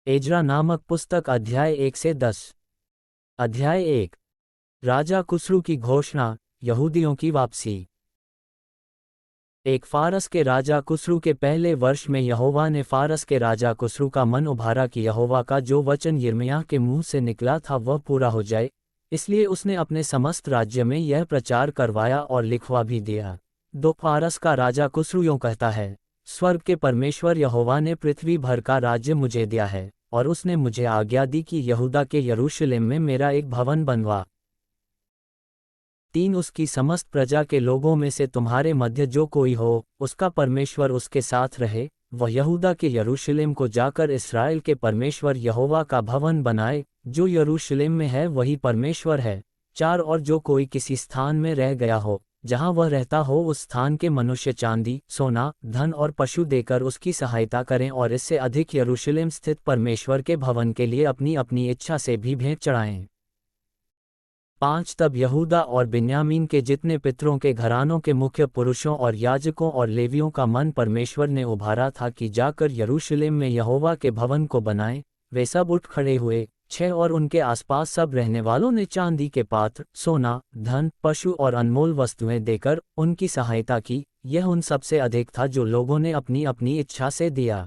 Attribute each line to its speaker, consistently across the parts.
Speaker 1: Ezra नामक पुस्तक अध्याय 1 से 10। अध्याय 1। राजा खुसरू की घोषणा, यहूदियों की वापसी। एक फारस के राजा खुसरू के पहले वर्ष में यहोवा ने फारस के राजा खुसरू का मन उभारा कि यहोवा का जो वचन यिर्मयाह के मुंह से निकला था वह पूरा हो जाए, इसलिए उसने अपने समस्त राज्य में यह प्रचार करवाया और लिखवा भी दिया। दो फारस का राजा खुसरू यूं कहता है, स्वर्ग के परमेश्वर यहोवा ने पृथ्वी भर का राज्य मुझे दिया है, और उसने मुझे आज्ञा दी कि यहूदा के यरूशलेम में मेरा एक भवन बनवा। 3 उसकी समस्त प्रजा के लोगों में से तुम्हारे मध्य जो कोई हो, उसका परमेश्वर उसके साथ रहे, वह यहूदा के यरूशलेम को जाकर इस्राएल के परमेश्वर यहोवा का भवन बनाए, जो यरूशलेम में है वही परमेश्वर है। 4 और जो कोई किसी स्थान में रह गया हो, जहाँ वह रहता हो उस स्थान के मनुष्य चांदी, सोना, धन और पशु देकर उसकी सहायता करें और इससे अधिक यरूशलेम स्थित परमेश्वर के भवन के लिए अपनी अपनी इच्छा से भी भेंट चढ़ाएं। 5 तब यहूदा और बिन्यामीन के जितने पितरों के घरानों के मुख्य पुरुषों और याजकों और लेवियों का मन परमेश्वर ने उभारा था कि जाकर यरूशलेम में यहोवा के भवन को बनाएं, वे सब उठ खड़े हुए। 6 और उनके आसपास सब रहने वालों ने चांदी के पात्र, सोना, धन, पशु और अनमोल वस्तुएं देकर उनकी सहायता की। यह उन सबसे अधिक था जो लोगों ने अपनी अपनी इच्छा से दिया।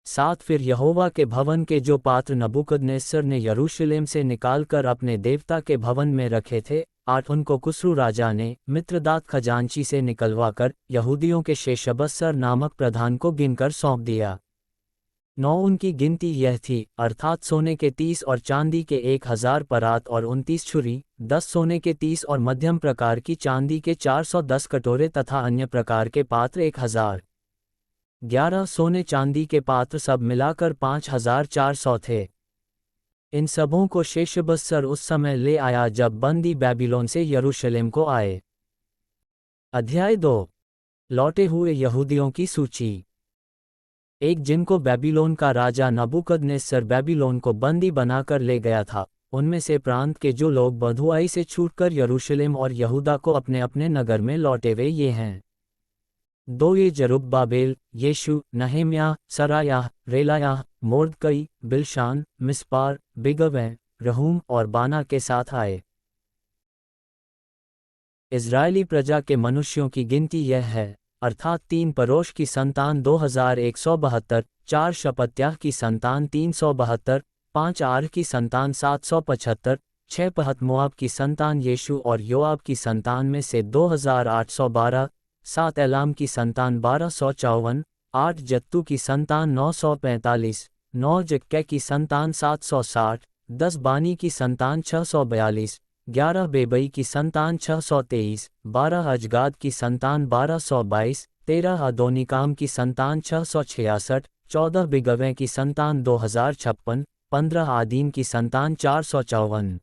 Speaker 1: 7 फिर यहोवा के भवन के जो पात्र नबूकदनेस्सर ने यरूशलेम से निकालकर अपने देवता के भवन में रखे थे, 8 उनको खुसरू राजा ने मित्रदात खजांची से निकलवाकर यहूदियों के शेशबस्सर नामक प्रधान को गिनकर सौंप दिया। 9 उनकी गिनती यह थी, अर्थात सोने के 30 और चांदी के 1000 परात और 29 छुरी, 10 सोने के 30 और मध्यम प्रकार की चांदी के 410 कटोरे तथा अन्य प्रकार के पात्र 1000। 11 सोने चांदी के पात्र सब मिलाकर 5400 थे। इन सबों को शेशबस्सर उस समय ले आया जब बंदी बैबीलोन से यरूशलेम को आए। अध्याय 2। लौटे हुए यहूदियों की सूची। एक जिनको बैबीलोन का राजा नबूकदनेस्सर बैबीलोन को बंदी बनाकर ले गया था, उनमें से प्रांत के जो लोग बँधुआई से छूटकर यरूशलेम और यहूदा को अपने अपने नगर में लौटे वे ये हैं। 2 ये जरुब्बाबेल, येशू, नहेम्याह, सरायाह, रेलायाह, मोर्दकई, बिलशान, मिस्पार, बिगवै, रहूम और बाना के साथ आए। इज़राइली प्रजा के मनुष्यों की गिनती यह है, अर्थात 3 परोश की संतान 2172, 4 शपत्याह की संतान 372, 5 आर की संतान 775, 6 पहत मोआब की संतान येशू और योआब की संतान में से 2812, 7 एलाम की संतान 1254, 8 जत्तू की संतान 945, 9 जक्कै की संतान 760, 10 बानी की संतान 642, 11 बेबई की संतान 623, 12 अजगाद की संतान 1222, 13 अदोनिकाम की संतान 666, 14 बिगवै की संतान 2056, 15 आदीन की संतान 454,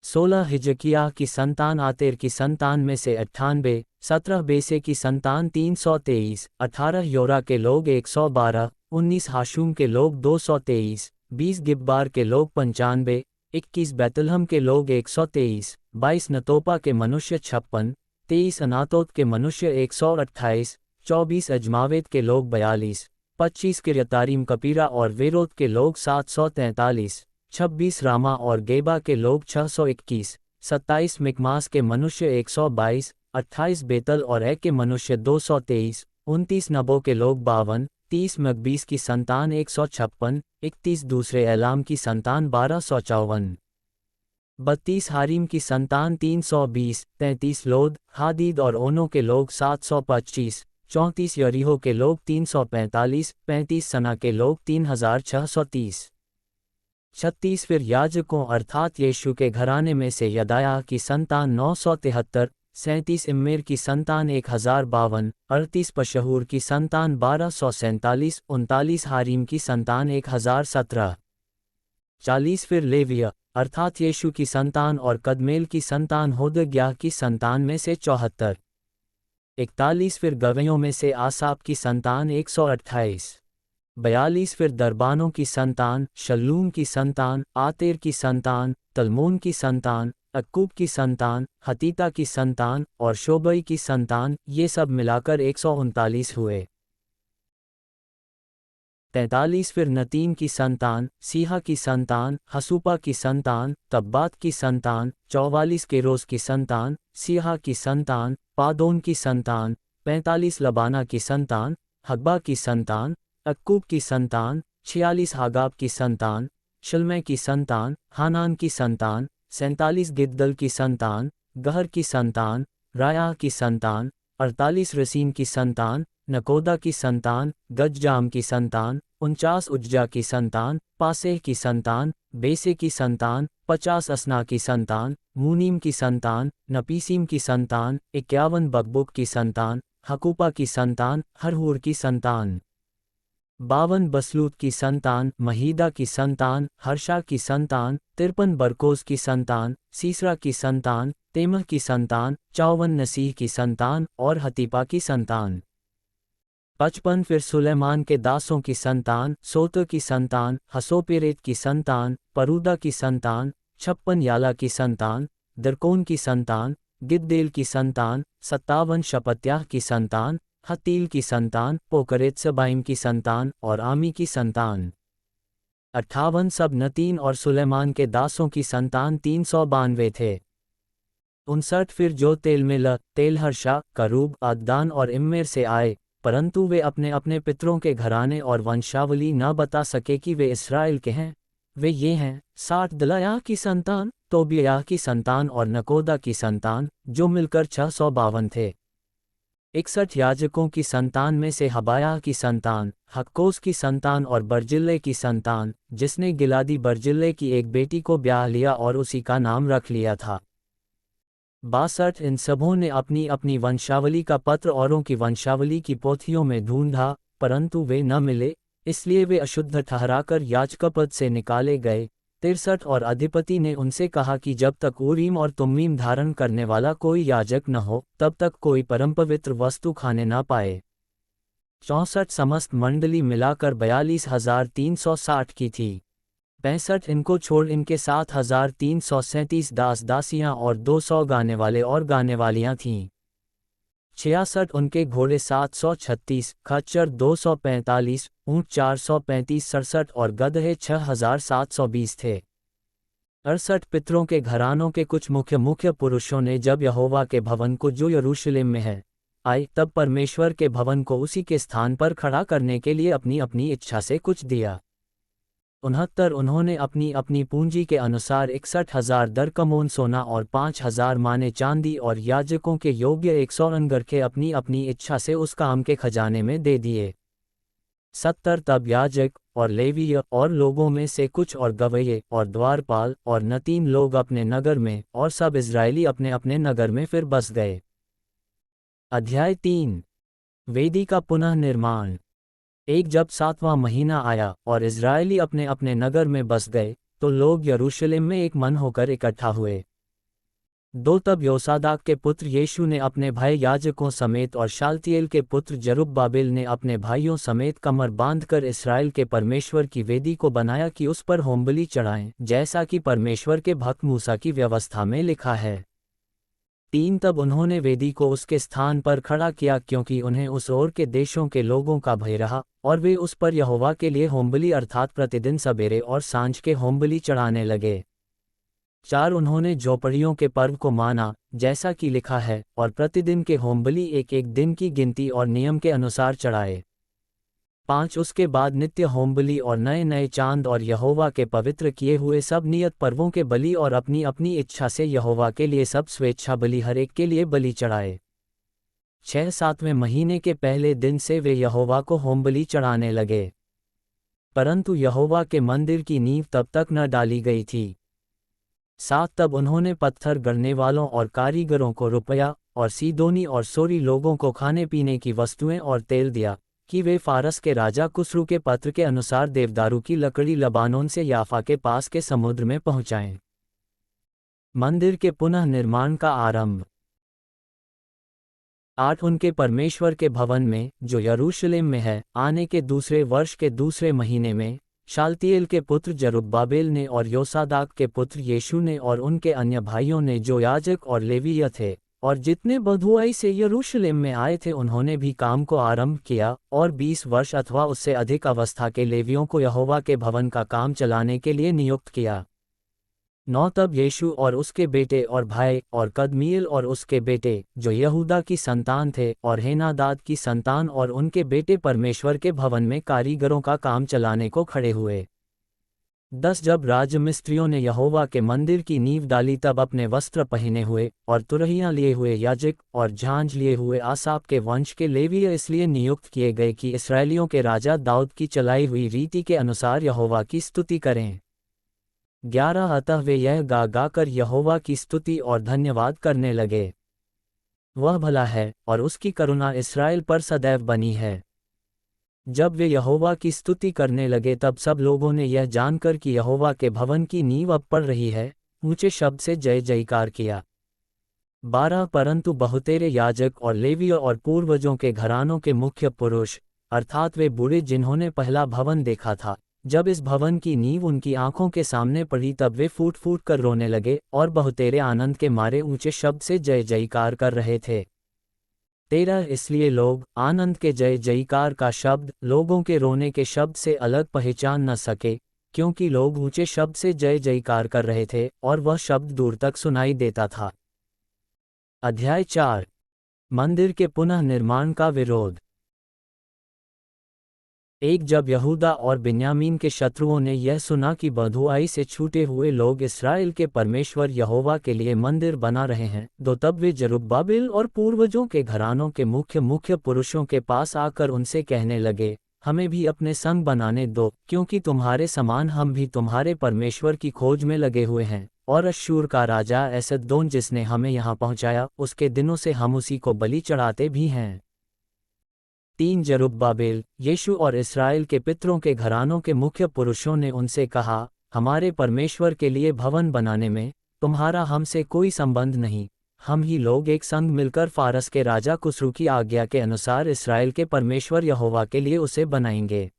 Speaker 1: 16 हिजकिय्याह की संतान आतेर की संतान में से 98, 17 बेसे की संतान 323, 18 योरा के लोग 112, 19 हाशूम के लोग 223, 20 गिब्बार के लोग 95, 21 बैतलहम के लोग 123, 22 नतोपा के मनुष्य 56, 23 अनातोत के मनुष्य 128, 24 अजमावेत के लोग 42, 25 किर्यतारीम कपीरा और वेरोत के लोग 743, 26 रामा और गेबा के लोग 621, 27 मिकमास के मनुष्य 122, 28 बेतल और ए के मनुष्य 223, 29 नबो के लोग 52, 30 मकबीस की संतान 156, 31 दूसरे एलाम की संतान 1254, 32 हारीम की संतान 320, 33 लोद, हादीद और ओनो के लोग 725, 34 यरीहो के लोग 345, 35 सना के लोग 3630, 36 फिर याजकों अर्थात येशू के घराने में से यदायाह की संतान 973, 37 इम्मेर की संतान 1052, 38 पशहूर की संतान 1247, 39 हारीम की संतान 1017, 40 फिर लेविया अर्थात येशू की संतान और कदमेल की संतान होदग्याह की संतान में से 74, 41 फिर गवैयों में से आसाप की संतान 128, 42 फिर दरबानों की संतान, शल्लूम की संतान, आतेर की संतान, तलमोन की संतान, अक्कूब की संतान, हतीता की संतान और शोबई की संतान, ये सब मिलाकर 139 हुए। 43 फिर नतीन की संतान, सीहा की संतान, हसूपा की संतान, तब्बात की संतान, 44 केरोस की संतान, सीहा की संतान, पादोन की संतान, 45 लबाना की संतान, हग्बा की संतान, अक्कूब की संतान, 46 हागाब की संतान, शल्मै की संतान, हानान की संतान, 47 गिद्दल की संतान, गहर की संतान, रायाह की संतान, 48 रसीन की संतान, नकोदा की संतान, गजजाम की संतान, 49 उज्जा की संतान, पासेह की संतान, बेसे की संतान, 50 असना की संतान, मूनीम की संतान, नपीसीम की संतान, 51 बकबुक की संतान, हकूपा की संतान, हरहूर की संतान, 52 बसलूत की संतान, महीदा की संतान, हर्षा की संतान, 53 बरकोस की संतान, सीसरा की संतान, तेमह की संतान, 54 नसीह की संतान और हतीपा की संतान, 55 फिर सुलेमान के दासों की संतान, सोतो की संतान, हसोपेरेत की संतान, परूदा की संतान, 56 याला की संतान, दरकोन की संतान, गिद्देल की संतान, 57 शपत्याह की संतान, हतील की संतान, पोकरेत सबाइम की संतान और आमी की संतान, 58 सब नतीन और सुलेमान के दासों की संतान 392 थे। 59 फिर जो तेलमेला, तेलहर्षा, करूब, अद्दान और इम्मेर से आए, परंतु वे अपने अपने पितरों के घराने और वंशावली न बता सके कि वे इस्राएल के हैं। वे ये हैं 60 दलायाह की संतान, तोबियाह की संतान और नकोदा की संतान, जो मिलकर 652 थे। 61 याजकों की संतान में से हबायाह की संतान, हक्कोस की संतान और बर्जिल्ले की संतान, जिसने गिलादी बर्जिल्ले की एक बेटी को ब्याह लिया और उसी का नाम रख लिया था। 62 इन सबों ने अपनी अपनी वंशावली का पत्र औरों की वंशावली की पोथियों में ढूंढा, परंतु वे न मिले, इसलिए वे अशुद्ध ठहराकर याजकपद से निकाले गए। 63 और अधिपति ने उनसे कहा कि जब तक ऊरीम और तुम्मीम धारण करने वाला कोई याजक न हो, तब तक कोई परमपवित्र वस्तु खाने न पाए। 64 समस्त मंडली मिलाकर 42,360 की थी। 65 इनको छोड़ इनके 7,337 दास दासियां और 200 गाने वाले और गाने वालियां थीं। 66 उनके घोड़े 736, खच्चर 245, ऊँट 435, 67 और गदहे 6,720 थे। 68 पितरों के घरानों के कुछ मुख्य पुरुषों ने जब यहोवा के भवन को जो यरूशलेम में है आए, तब परमेश्वर के भवन को उसी के स्थान पर खड़ा करने के लिए अपनी अपनी इच्छा से कुछ दिया। 69 उन्होंने अपनी अपनी पूंजी के अनुसार 61,000 दरकमोन सोना और 5,000 माने चांदी और याजकों के योग्य 100 अंगरखे अपनी अपनी इच्छा से उस काम के खजाने में दे दिए। 70 तब याजक और लेवीय और लोगों में से कुछ और गवैये और द्वारपाल और नतीन लोग अपने नगर में और सब इज़राइली अपने अपने नगर में फिर बस गए। अध्याय 3 वेदी का पुनः निर्माण। एक जब 7वां महीना आया और इज़राइली अपने अपने नगर में बस गए, तो लोग यरूशलेम में एक मन होकर इकट्ठा हुए। 2 तब योसादाक के पुत्र यीशु ने अपने भाई याजकों समेत और शालतिएल के पुत्र जरुब्बाबिल ने अपने भाइयों समेत कमर बांधकर इस्राएल के परमेश्वर की वेदी को बनाया कि उस पर होमबलि चढ़ाएं, जैसा कि परमेश्वर के भक्त मूसा की व्यवस्था में लिखा है। 3 तब उन्होंने वेदी को उसके स्थान पर खड़ा किया, क्योंकि उन्हें उस ओर के देशों के लोगों का भय रहा, और वे उस पर यहोवा के लिए होमबलि अर्थात प्रतिदिन सवेरे और सांझ के होमबलि चढ़ाने लगे। 4 उन्होंने झोपड़ियों के पर्व को माना, जैसा कि लिखा है, और प्रतिदिन के होमबलि एक एक दिन की गिनती और नियम के अनुसार चढ़ाए। 5 उसके बाद नित्य होमबलि और नए नए चांद और यहोवा के पवित्र किए हुए सब नियत पर्वों के बलि और अपनी अपनी इच्छा से यहोवा के लिए सब स्वेच्छा बलि हर एक के लिए बलि चढ़ाए। 6-7वें महीने के पहले दिन से वे यहोवा को होमबलि चढ़ाने लगे। परंतु यहोवा के मंदिर की नींव तब तक न डाली गई थी। 7 तब उन्होंने पत्थर गढ़ने वालों और कारीगरों को रुपया और सीदोनी और सोरी लोगों को खाने पीने की वस्तुएं और तेल दिया, कि वे फारस के राजा कुस्रू के पत्र के अनुसार देवदारू की लकड़ी लबानोन से याफा के पास के समुद्र में पहुंचाएं। मंदिर के पुनः निर्माण का आरंभ। 8 उनके परमेश्वर के भवन में, जो यरूशलेम में है, आने के दूसरे वर्ष के दूसरे महीने में, शालतिएल के पुत्र जरुब्बाबेल ने और योसादाक के पुत्र यीशु ने और उनके अन्य भाइयों ने जो याजक और लेवीय थे, और जितने बधुआई से यरूशलेम में आए थे उन्होंने भी काम को आरंभ किया, और 20 वर्ष अथवा उससे अधिक अवस्था के लेवियों को यहोवा के भवन का काम चलाने के लिए नियुक्त किया। 9 तब यीशु और उसके बेटे और भाई और कदमीएल और उसके बेटे जो यहूदा की संतान थे और हेनादाद की संतान और उनके बेटे परमेश्वर के भवन में कारीगरों का काम चलाने को खड़े हुए। 10 जब राजमिस्त्रियों ने यहोवा के मंदिर की नींव डाली तब अपने वस्त्र पहने हुए और तुरहियां लिए हुए याजक और झांझ लिए हुए आसाप के वंश के लेवीय इसलिए नियुक्त किए गए कि इस्राएलियों के राजा दाऊद की चलाई हुई रीति के अनुसार यहोवा की स्तुति करें। 11 अतः वे यह गा गाकर यहोवा की स्तुति और धन्यवाद करने लगे। वह भला है और उसकी करुणा इस्राएल पर सदैव बनी है। जब वे यहोवा की स्तुति करने लगे तब सब लोगों ने यह जानकर कि यहोवा के भवन की नींव अब पड़ रही है, ऊंचे शब्द से जय जयकार किया। 12 परंतु बहुतेरे याजक और लेवियों और पूर्वजों के घरानों के मुख्य पुरुष, अर्थात वे बूढ़े जिन्होंने पहला भवन देखा था, जब इस भवन की नींव उनकी आंखों के सामने पड़ी तब वे फूट फूट कर रोने लगे और बहुतेरे आनंद के मारे ऊंचे शब्द से जय जयकार कर रहे थे। 13 इसलिए लोग आनंद के जय जयकार का शब्द लोगों के रोने के शब्द से अलग पहचान न सके, क्योंकि लोग ऊंचे शब्द से जय जयकार कर रहे थे और वह शब्द दूर तक सुनाई देता था। अध्याय 4 मंदिर के पुनः निर्माण का विरोध। 1 जब यहूदा और बिन्यामीन के शत्रुओं ने यह सुना कि बँधुआई से छूटे हुए लोग इस्राएल के परमेश्वर यहोवा के लिए मंदिर बना रहे हैं, तब वे जरुब्बाबिल और पूर्वजों के घरानों के मुख्य पुरुषों के पास आकर उनसे कहने लगे, हमें भी अपने संग बनाने दो, क्योंकि तुम्हारे समान हम भी तुम्हारे परमेश्वर की खोज में लगे हुए हैं, और अश्शूर का राजा एसदोन जिसने हमें यहाँ पहुँचाया उसके दिनों से हम उसी को बलि चढ़ाते भी हैं। 3 जरुब्बाबिल, यीशु और इस्राएल के पितरों के घरानों के मुख्य पुरुषों ने उनसे कहा, हमारे परमेश्वर के लिए भवन बनाने में तुम्हारा हमसे कोई संबंध नहीं, हम ही लोग एक संग मिलकर फारस के राजा कुस्रू की आज्ञा के अनुसार इस्राएल के परमेश्वर यहोवा के लिए उसे बनाएंगे।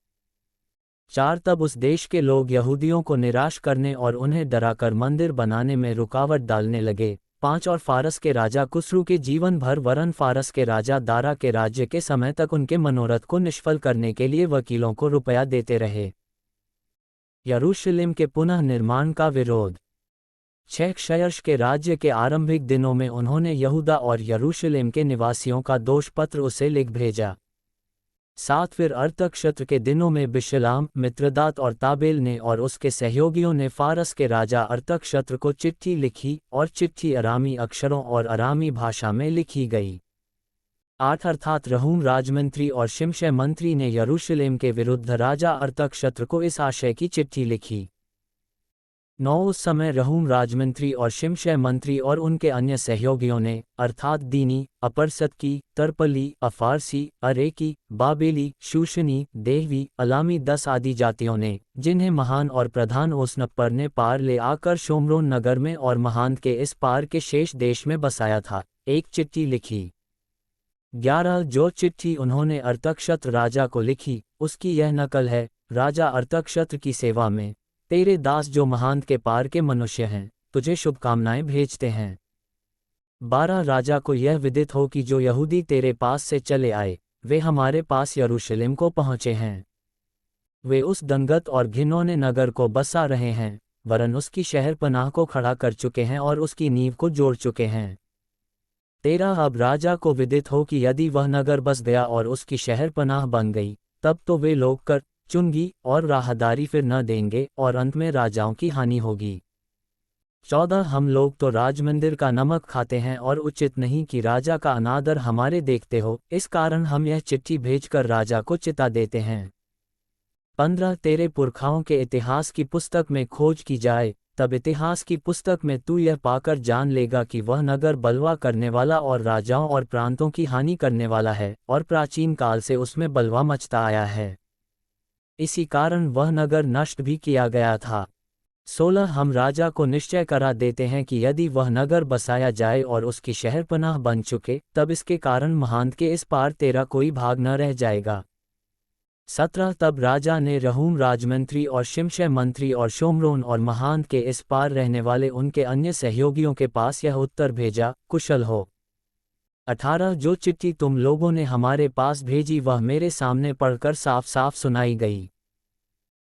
Speaker 1: 4 तब उस देश के लोग यहूदियों को निराश करने और उन्हें डराकर मंदिर बनाने में रुकावट डालने लगे। 5 और फारस के राजा कुस्रू के जीवन भर वरन फारस के राजा दारा के राज्य के समय तक उनके मनोरथ को निष्फल करने के लिए वकीलों को रुपया देते रहे। यरूशलेम के पुनः निर्माण का विरोध। 6 क्षयर्ष के राज्य के आरंभिक दिनों में उन्होंने यहूदा और यरूशलेम के निवासियों का दोष पत्र उसे लिख भेजा। 7 फिर अर्थक्षेत्र के दिनों में बिशलाम, मित्रदात और ताबेल ने और उसके सहयोगियों ने फारस के राजा अर्थक्षेत्र को चिट्ठी लिखी और चिट्ठी अरामी अक्षरों और अरामी भाषा में लिखी गई। 8 अर्थात रहूम राजमंत्री और शिमशै मंत्री ने यरूशलेम के विरुद्ध राजा अर्थक्षेत्र को इस आशय की चिट्ठी लिखी। 9 उस समय रहूम राजमंत्री और शिमशै मंत्री और उनके अन्य सहयोगियों ने अर्थात दीनी, अपरसतकी, तरपली, अफारसी, अरेकी, बाबेली, शूशनी, देहवी, अलामी 10 आदि जातियों ने, जिन्हें महान और प्रधान ओसनप्पर ने पार ले आकर शोमरोन नगर में और महान के इस पार के शेष देश में बसाया था, एक चिट्ठी लिखी। 11 जो चिट्ठी उन्होंने अर्थक्षेत्र राजा को लिखी उसकी यह नकल है, राजा अर्थक्षेत्र की सेवा में तेरे दास जो महांत के पार के मनुष्य हैं तुझे शुभकामनाएं भेजते हैं। 12 राजा को यह विदित हो कि जो यहूदी तेरे पास से चले आए वे हमारे पास यरूशलेम को पहुँचे हैं। वे उस दंगत और घिनौने नगर को बसा रहे हैं, वरन उसकी शहर पनाह को खड़ा कर चुके हैं और उसकी नींव को जोड़ चुके हैं। 13 अब राजा को विदित हो कि यदि वह नगर बस गया और उसकी शहर पनाह बन गई तब तो वे लोग कर, चुंगी और राहदारी फिर न देंगे और अंत में राजाओं की हानि होगी। 14 हम लोग तो राजमंदिर का नमक खाते हैं और उचित नहीं कि राजा का अनादर हमारे देखते हो, इस कारण हम यह चिट्ठी भेजकर राजा को चिता देते हैं। 15 तेरे पुरखाओं के इतिहास की पुस्तक में खोज की जाए, तब इतिहास की पुस्तक में तू यह पाकर जान लेगा कि वह नगर बलवा करने वाला और राजाओं और प्रांतों की हानि करने वाला है और प्राचीन काल से उसमें बलवा मचता आया है, इसी कारण वह नगर नष्ट भी किया गया था। 16 हम राजा को निश्चय करा देते हैं कि यदि वह नगर बसाया जाए और उसकी शहर पनाह बन चुके तब इसके कारण महांत के इस पार तेरा कोई भाग न रह जाएगा। 17 तब राजा ने रहूम राजमंत्री और शिमशै मंत्री और शोमरोन और महांत के इस पार रहने वाले उनके अन्य सहयोगियों के पास यह उत्तर भेजा, कुशल हो। 18 जो चिट्ठी तुम लोगों ने हमारे पास भेजी वह मेरे सामने पढ़कर साफ साफ सुनाई गई।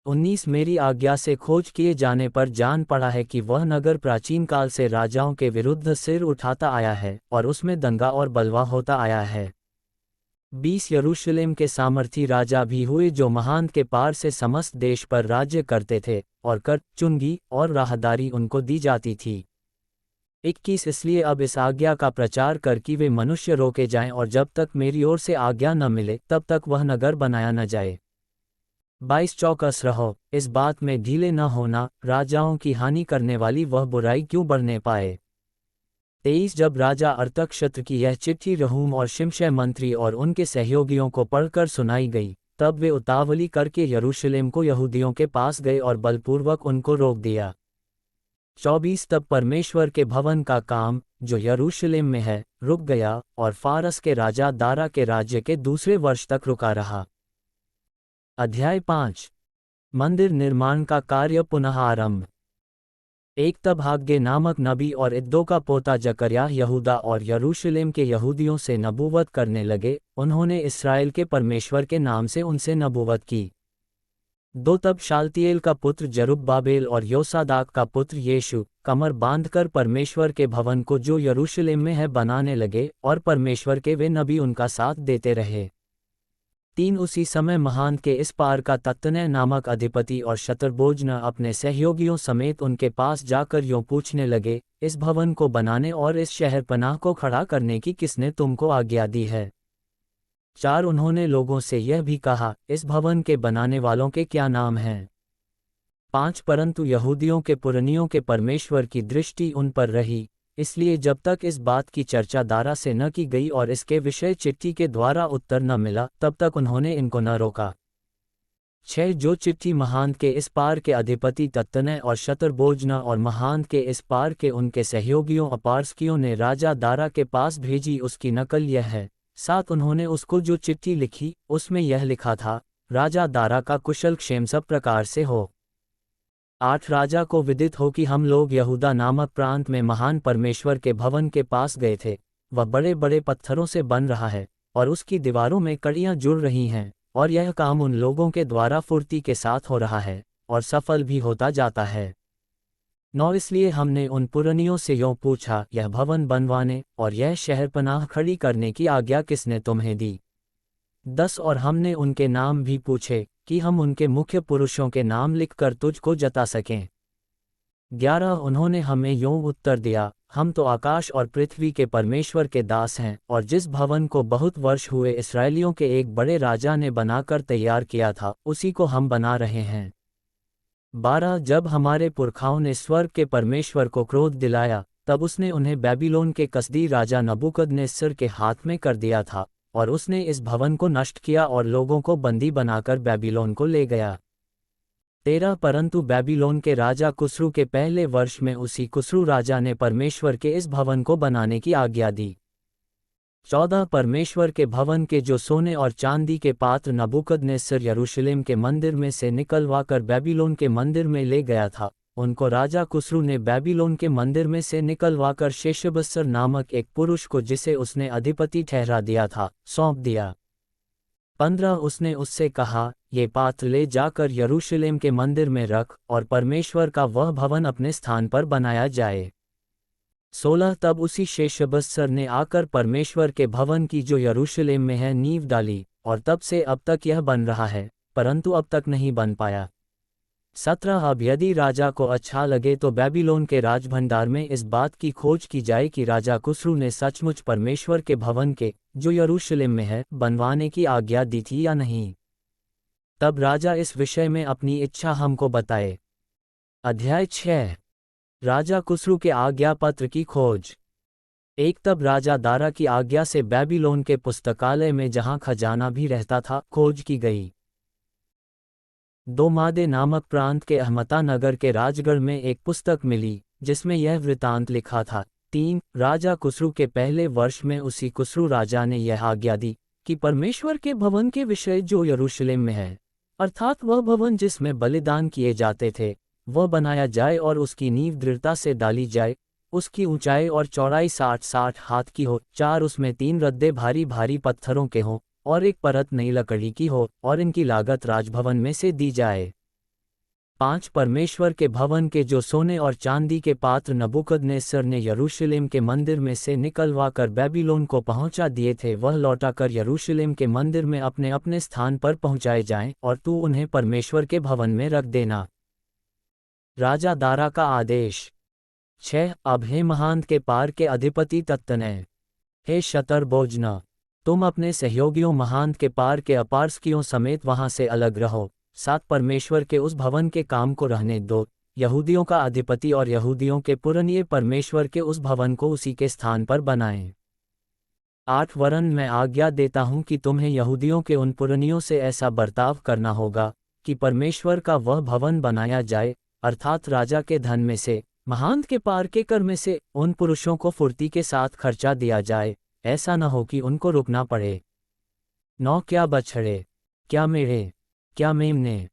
Speaker 1: 19 मेरी आज्ञा से खोज किए जाने पर जान पड़ा है कि वह नगर प्राचीन काल से राजाओं के विरुद्ध सिर उठाता आया है और उसमें दंगा और बलवा होता आया है। 20 यरूशलेम के सामर्थी राजा भी हुए जो महान के पार से समस्त देश पर राज्य करते थे, और कर, चुंगी और राहदारी उनको दी जाती थी। 21 इसलिए अब इस आज्ञा का प्रचार कर कि वे मनुष्य रोके जाएं और जब तक मेरी ओर से आज्ञा न मिले तब तक वह नगर बनाया न जाए। 22 चौकस रहो, इस बात में ढीले न होना, राजाओं की हानि करने वाली वह बुराई क्यों बढ़ने पाए। 23 जब राजा अर्तक्षत्र की यह चिट्ठी रहूम और शिमशै मंत्री और उनके सहयोगियों को पढ़कर सुनाई गई, तब वे उतावली करके यरूशलेम को यहूदियों के पास गए और बलपूर्वक उनको रोक दिया। 24 तब परमेश्वर के भवन का काम, जो यरूशलेम में है, रुक गया और फारस के राजा दारा के राज्य के दूसरे वर्ष तक रुका रहा। अध्याय 5 मंदिर निर्माण का कार्य पुनः आरंभ। एक तब हाग्गे नामक नबी और इद्दो का पोता जकर्याह यहूदा और यरूशलेम के यहूदियों से नबूवत करने लगे, उन्होंने इस्राएल के परमेश्वर के नाम से उनसे नबूवत की। 2 तब शालतिएल का पुत्र जरुब्बाबेल और योसादाक का पुत्र यीशु कमर बांधकर परमेश्वर के भवन को जो यरूशलेम में है बनाने लगे, और परमेश्वर के वे नबी उनका साथ देते रहे। 3 उसी समय महान के इस पार का तत्तनै नामक अधिपति और शतरबोज्न अपने सहयोगियों समेत उनके पास जाकर यों पूछने लगे, इस भवन को बनाने और इस शहरपनाह को खड़ा करने की किसने तुमको आज्ञा दी है। 4 उन्होंने लोगों से यह भी कहा, इस भवन के बनाने वालों के क्या नाम हैं। 5 परंतु यहूदियों के पुरनियों के परमेश्वर की दृष्टि उन पर रही, इसलिए जब तक इस बात की चर्चा दारा से न की गई और इसके विषय चिट्ठी के द्वारा उत्तर न मिला, तब तक उन्होंने इनको न रोका। 6 जो चिट्ठी महान के इस पार के अधिपति तत्तनै और शतरबोज्न और महान के इस पार के उनके सहयोगियों अपार्सकियों ने राजा दारा के पास भेजी, उसकी नकल यह है। 7 उन्होंने उसको जो चिट्ठी लिखी, उसमें यह लिखा था, राजा दारा का कुशल क्षेम सब प्रकार से हो। 8 राजा को विदित हो कि हम लोग यहूदा नामक प्रांत में महान परमेश्वर के भवन के पास गए थे। वह बड़े बड़े पत्थरों से बन रहा है और उसकी दीवारों में कड़ियां जुड़ रही हैं, और यह काम उन लोगों के द्वारा फुर्ती के साथ हो रहा है और सफल भी होता जाता है। 9 इसलिए हमने उन पुरनियों से यों पूछा, यह भवन बनवाने और यह शहरपनाह खड़ी करने की आज्ञा किसने तुम्हें दी। 10 और हमने उनके नाम भी पूछे कि हम उनके मुख्य पुरुषों के नाम लिखकर तुझको जता सकें। 11 उन्होंने हमें यों उत्तर दिया, हम तो आकाश और पृथ्वी के परमेश्वर के दास हैं, और जिस भवन को बहुत वर्ष हुए इस्राएलियों के एक बड़े राजा ने बनाकर तैयार किया था, उसी को हम बना रहे हैं। 12 जब हमारे पुरखाओं ने स्वर्ग के परमेश्वर को क्रोध दिलाया, तब उसने उन्हें बेबीलोन के कसदी राजा नबूकदनेस्सर के हाथ में कर दिया था, और उसने इस भवन को नष्ट किया और लोगों को बंदी बनाकर बेबीलोन को ले गया। 13 परंतु बेबीलोन के राजा कुस्रू के पहले वर्ष में उसी कुस्रू राजा ने परमेश्वर के इस भवन को बनाने की आज्ञा दी। 14 परमेश्वर के भवन के जो सोने और चांदी के पात्र नबूकदनेस्सर यरूशलेम के मंदिर में से निकलवाकर बेबीलोन के मंदिर में ले गया था, उनको राजा कुस्रू ने बेबीलोन के मंदिर में से निकलवाकर शेशबस्सर नामक एक पुरुष को, जिसे उसने अधिपति ठहरा दिया था, सौंप दिया। 15 उसने उससे कहा, ये पात्र ले जाकर यरूशलेम के मंदिर में रख, और परमेश्वर का वह भवन अपने स्थान पर बनाया जाए। 16 तब उसी शेशबस्सर ने आकर परमेश्वर के भवन की जो यरूशलेम में है नींव डाली, और तब से अब तक यह बन रहा है, परंतु अब तक नहीं बन पाया। 17 अब यदि राजा को अच्छा लगे तो बेबीलोन के राजभंडार में इस बात की खोज की जाए कि राजा कुस्रू ने सचमुच परमेश्वर के भवन के, जो यरूशलेम में है, बनवाने की आज्ञा दी थी या नहीं। तब राजा इस विषय में अपनी इच्छा हमको बताए। अध्याय 6 राजा कुस्रू के आज्ञा पत्र की खोज। 1 तब राजा दारा की आज्ञा से बेबीलोन के पुस्तकालय में जहां खजाना भी रहता था, खोज की गई। 2 मादे नामक प्रांत के अहमता नगर के राजगढ़ में एक पुस्तक मिली, जिसमें यह वृतांत लिखा था। 3 राजा कुस्रू के पहले वर्ष में उसी कुस्रू राजा ने यह आज्ञा दी कि परमेश्वर के भवन के विषय जो यरूशलेम में है, अर्थात वह भवन जिसमें बलिदान किए जाते थे, वह बनाया जाए और उसकी नींव दृढ़ता से डाली जाए। उसकी ऊंचाई और चौड़ाई 60-60 हाथ की हो, 4 उसमें 3 रद्दे भारी भारी पत्थरों के हों, और एक परत नई लकड़ी की हो, और इनकी लागत राजभवन में से दी जाए। 5 परमेश्वर के भवन के जो सोने और चांदी के पात्र नबूकदनेस्सर ने यरूशलेम के मंदिर में से निकलवा कर बेबीलोन को पहुंचा दिए थे, वह लौटाकर यरूशलेम के मंदिर में अपने अपने स्थान पर पहुंचाए जाएं, और तू उन्हें परमेश्वर के भवन में रख देना। राजा दारा का आदेश। 6 अब हे महांत के पार के अधिपति तत्तनय, हे शतरबोजना, तुम अपने सहयोगियों महांत के पार के अपारस्कियों समेत वहां से अलग रहो। 7 परमेश्वर के उस भवन के काम को रहने दो, यहूदियों का अधिपति और यहूदियों के पुरनिये परमेश्वर के उस भवन को उसी के स्थान पर बनाएं। 8 वरन मैं आज्ञा देता हूं कि तुम्हें यहूदियों के उन पुरनियों से ऐसा बर्ताव करना होगा कि परमेश्वर का वह भवन बनाया जाए, अर्थात राजा के धन में से, महांत के पार के कर में से उन पुरुषों को फुर्ती के साथ खर्चा दिया जाए, ऐसा न हो कि उनको रुकना पड़े। 9 क्या बछड़े, क्या मेढ़े, क्या मेमने,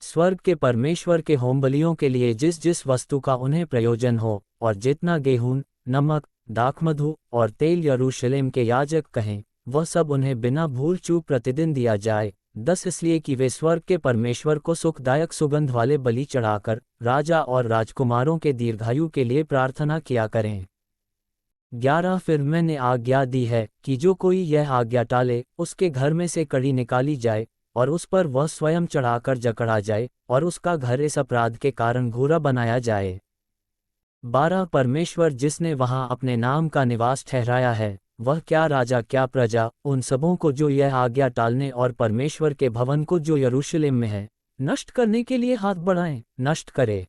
Speaker 1: स्वर्ग के परमेश्वर के होमबलियों के लिए जिस जिस वस्तु का उन्हें प्रयोजन हो, और जितना गेहूं, नमक, दाखमधु और तेल यरूशलेम के याजक कहें, वह सब उन्हें बिना भूल चूक प्रतिदिन दिया जाए। 10 इसलिए कि वे स्वर्ग के परमेश्वर को सुखदायक सुगंध वाले बलि चढ़ाकर राजा और राजकुमारों के दीर्घायु के लिए प्रार्थना किया करें। 11 फिर मैंने आज्ञा दी है कि जो कोई यह आज्ञा टाले, उसके घर में से कड़ी निकाली जाए, और उस पर वह स्वयं चढ़ाकर जकड़ा जाए, और उसका घर इस अपराध के कारण घूरा बनाया जाए। 12 परमेश्वर जिसने वहां अपने नाम का निवास ठहराया है, वह क्या राजा क्या प्रजा, उन सबों को जो यह आज्ञा टालने और परमेश्वर के भवन को जो यरूशलेम में है, नष्ट करने के लिए हाथ बढ़ाएं, नष्ट करे।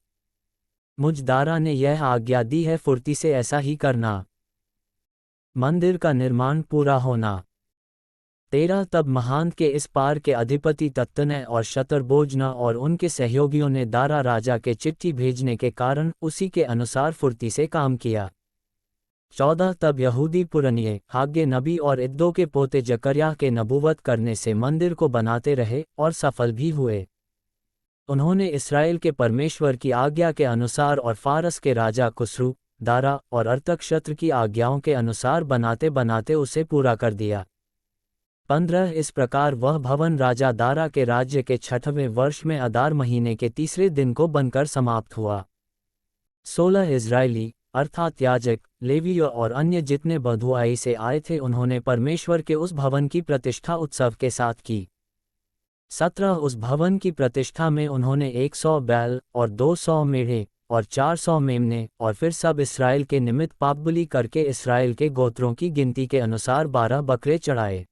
Speaker 1: मुझ दारा ने यह आज्ञा दी है, फुर्ती से ऐसा ही करना। मंदिर का निर्माण पूरा होना। 13 तब महांत के इस पार के अधिपति तत्तनय और शतरबोजना और उनके सहयोगियों ने दारा राजा के चिट्ठी भेजने के कारण उसी के अनुसार फुर्ती से काम किया। 14 तब यहूदी पुरनिये हाग्गे नबी और इद्दो के पोते जकर्याह के नबूवत करने से मंदिर को बनाते रहे और सफल भी हुए। उन्होंने इस्राएल के परमेश्वर की आज्ञा के अनुसार और फारस के राजा कुस्रू, दारा और अर्तक्षत्र की आज्ञाओं के अनुसार बनाते बनाते उसे पूरा कर दिया। 15 इस प्रकार वह भवन राजा दारा के राज्य के 6वें वर्ष में अदार महीने के तीसरे दिन को बनकर समाप्त हुआ। 16 इजरायली अर्थात याजक, लेवीय और अन्य जितने बंधुआई से आए थे, उन्होंने परमेश्वर के उस भवन की प्रतिष्ठा उत्सव के साथ की। 17 उस भवन की प्रतिष्ठा में उन्होंने 100 बैल और 200 मेढ़े और 400 मेमने और फिर सब इस्राएल के निमित्त पापबलि करके इस्राएल के गोत्रों की गिनती के अनुसार 12 बकरे चढ़ाए।